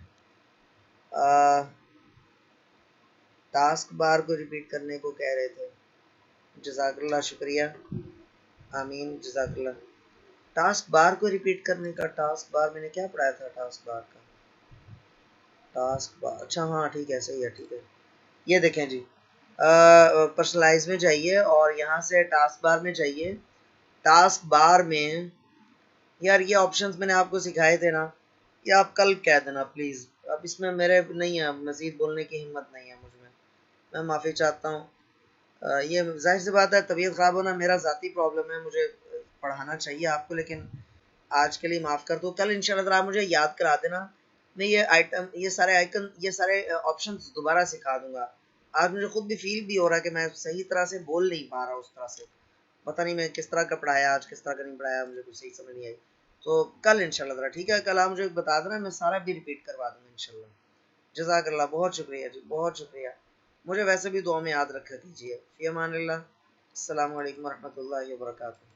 A: टास्क बार को रिपीट करने को कह रहे थे। जज़ाकल्लाह, शुक्रिया, आमीन, जज़ाकल्लाह। टास्क बार को रिपीट करने का, टास्क बार मैंने क्या पढ़ाया था? टास्क बार का टास्क बार, अच्छा हाँ ठीक है, सही है, ठीक है। ये देखें जी, पर्सनलाइज में जाइए और यहाँ से टास्क बार में जाइए। टास्क बार में यार ये ऑप्शंस मैंने आपको सिखाए थे ना, ये आप कल कह देना प्लीज़। अब इसमें मेरे नहीं है, मज़ीद बोलने की हिम्मत नहीं है मुझ में, मैं माफ़ी चाहता हूँ। ये जाहिर सी बात है, तबीयत ख़राब होना मेरा ज़ाती प्रॉब्लम है, मुझे पढ़ाना चाहिए आपको, लेकिन आज के लिए माफ़ कर दो। कल इंशाल्लाह ताला आप मुझे याद करा देना, मैं ये सारे ऑप्शंस दोबारा सिखा दूंगा। आज मुझे खुद भी फील भी हो रहा है कि मैं सही तरह से बोल नहीं पा रहा उस तरह से, पता नहीं मैं किस तरह का पढ़ाया आज, किस तरह का नहीं पढ़ाया, मुझे कुछ सही समझ नहीं आई। तो कल इंशाल्लाह ताला ठीक है, कल आप मुझे बता देना, मैं सारा भी रिपीट करवा दूंगा इंशाल्लाह। जज़ाकल्लाह, बहुत शुक्रिया जी, बहुत शुक्रिया। मुझे वैसे भी दुआ में याद रखा कीजिए। फ़ी अमानिल्लाह। अस्सलामु अलैकुम वरहमतुल्लाहि वबरकातुहू।